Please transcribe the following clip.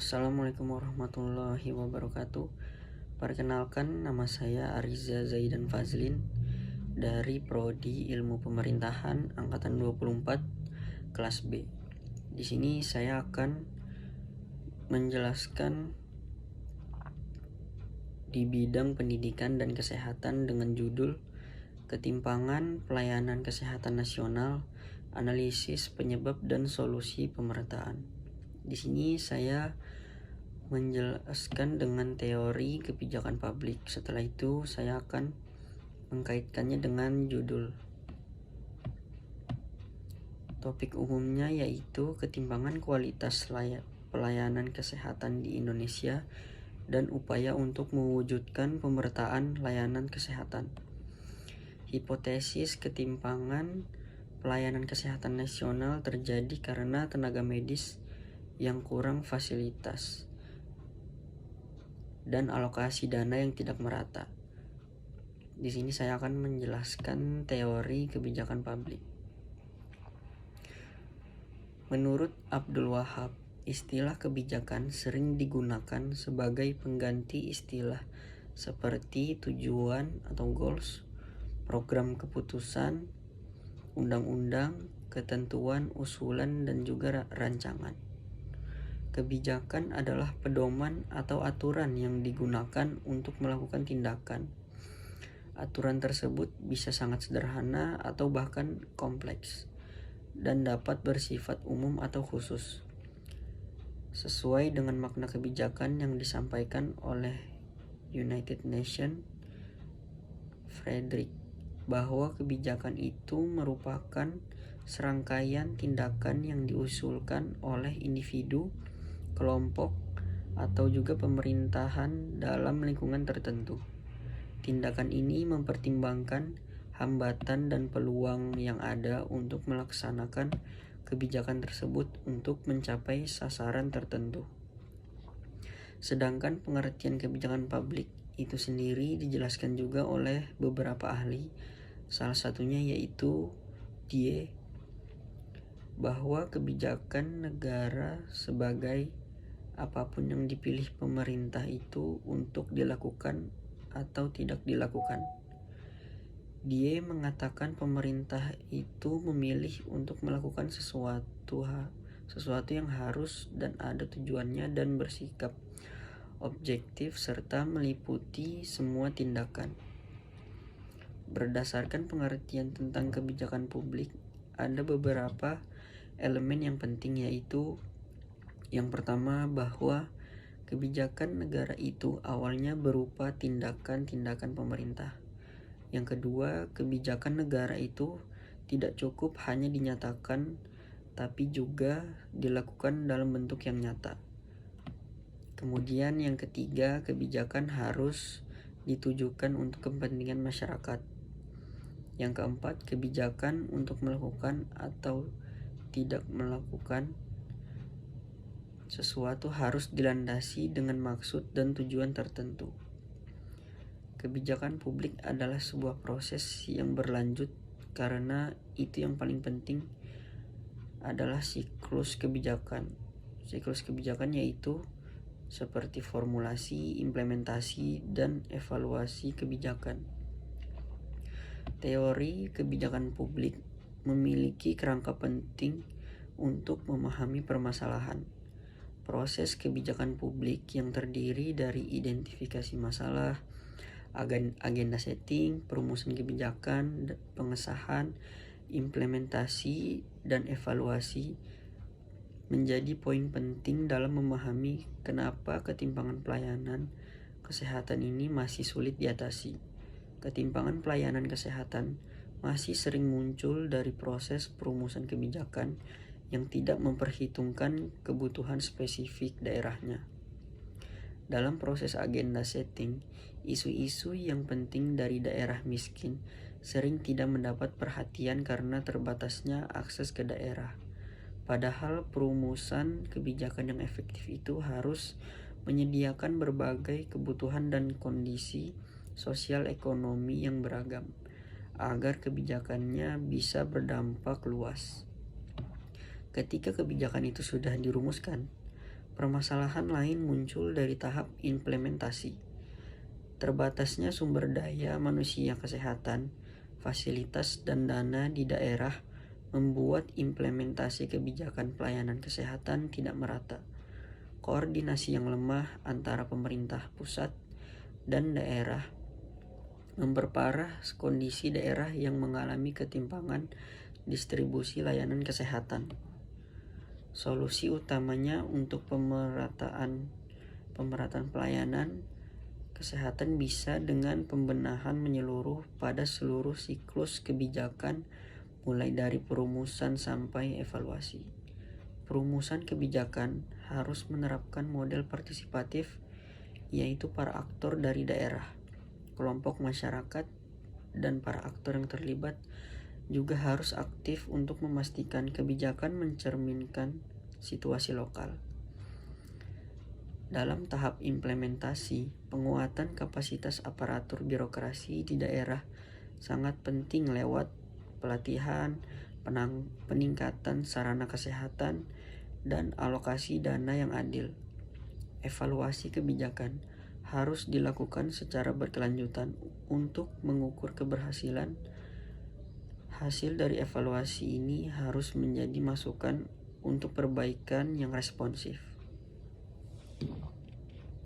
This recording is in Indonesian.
Assalamualaikum warahmatullahi wabarakatuh. Perkenalkan, nama saya Ariza Zaidan Fazlin dari Prodi Ilmu Pemerintahan angkatan 24 kelas B. Di sini saya akan menjelaskan di bidang pendidikan dan kesehatan dengan judul Ketimpangan Pelayanan Kesehatan Nasional, Analisis Penyebab dan Solusi Pemerataan. Di sini saya menjelaskan dengan teori kebijakan publik. Setelah itu saya akan mengkaitkannya dengan judul. Topik umumnya yaitu ketimpangan kualitas pelayanan kesehatan di Indonesia dan upaya untuk mewujudkan pemerataan layanan kesehatan. Hipotesis ketimpangan pelayanan kesehatan nasional terjadi karena tenaga medis yang kurang fasilitas dan alokasi dana yang tidak merata. Di sini saya akan menjelaskan teori kebijakan publik. Menurut Abdul Wahab, istilah kebijakan sering digunakan sebagai pengganti istilah seperti tujuan atau goals, program keputusan, undang-undang, ketentuan, usulan, dan juga rancangan. Kebijakan adalah pedoman atau aturan yang digunakan untuk melakukan tindakan. Aturan tersebut bisa sangat sederhana atau bahkan kompleks dan dapat bersifat umum atau khusus. Sesuai dengan makna kebijakan yang disampaikan oleh United Nations, Frederick, bahwa kebijakan itu merupakan serangkaian tindakan yang diusulkan oleh individu, kelompok, atau juga pemerintahan dalam lingkungan tertentu. Tindakan ini mempertimbangkan hambatan dan peluang yang ada untuk melaksanakan kebijakan tersebut untuk mencapai sasaran tertentu. Sedangkan pengertian kebijakan publik itu sendiri dijelaskan juga oleh beberapa ahli, salah satunya yaitu Die, bahwa kebijakan negara sebagai apapun yang dipilih pemerintah itu untuk dilakukan atau tidak dilakukan. Dia mengatakan pemerintah itu memilih untuk melakukan sesuatu yang harus dan ada tujuannya dan bersikap objektif serta meliputi semua tindakan. Berdasarkan pengertian tentang kebijakan publik, ada beberapa elemen yang penting, yaitu yang pertama, bahwa kebijakan negara itu awalnya berupa tindakan-tindakan pemerintah. Yang kedua, kebijakan negara itu tidak cukup hanya dinyatakan, tapi juga dilakukan dalam bentuk yang nyata. Kemudian yang ketiga, kebijakan harus ditujukan untuk kepentingan masyarakat. Yang keempat, kebijakan untuk melakukan atau tidak melakukan sesuatu harus dilandasi dengan maksud dan tujuan tertentu. Kebijakan publik adalah sebuah proses yang berlanjut, karena itu yang paling penting adalah siklus kebijakan. Siklus kebijakan yaitu seperti formulasi, implementasi, dan evaluasi kebijakan. Teori kebijakan publik memiliki kerangka penting untuk memahami permasalahan. Proses kebijakan publik yang terdiri dari identifikasi masalah, agenda setting, perumusan kebijakan, pengesahan, implementasi, dan evaluasi menjadi poin penting dalam memahami kenapa ketimpangan pelayanan kesehatan ini masih sulit diatasi. Ketimpangan pelayanan kesehatan masih sering muncul dari proses perumusan kebijakan yang tidak memperhitungkan kebutuhan spesifik daerahnya. Dalam proses agenda setting, isu-isu yang penting dari daerah miskin sering tidak mendapat perhatian karena terbatasnya akses ke daerah. Padahal perumusan kebijakan yang efektif itu harus menyediakan berbagai kebutuhan dan kondisi sosial ekonomi yang beragam, agar kebijakannya bisa berdampak luas. Ketika kebijakan itu sudah dirumuskan, Permasalahan lain muncul dari tahap implementasi. Terbatasnya sumber daya manusia kesehatan, fasilitas dan dana di daerah membuat implementasi kebijakan pelayanan kesehatan tidak merata. Koordinasi yang lemah antara pemerintah pusat dan daerah memperparah kondisi daerah yang mengalami ketimpangan distribusi layanan kesehatan. Solusi utamanya untuk pemerataan pelayanan kesehatan bisa dengan pembenahan menyeluruh pada seluruh siklus kebijakan, mulai dari perumusan sampai evaluasi. Perumusan kebijakan harus menerapkan model partisipatif, yaitu para aktor dari daerah, kelompok masyarakat, dan para aktor yang terlibat juga harus aktif untuk memastikan kebijakan mencerminkan situasi lokal. Dalam tahap implementasi, penguatan kapasitas aparatur birokrasi di daerah sangat penting lewat pelatihan, peningkatan sarana kesehatan, dan alokasi dana yang adil. Evaluasi kebijakan harus dilakukan secara berkelanjutan untuk mengukur keberhasilan. Hasil dari evaluasi ini harus menjadi masukan untuk perbaikan yang responsif.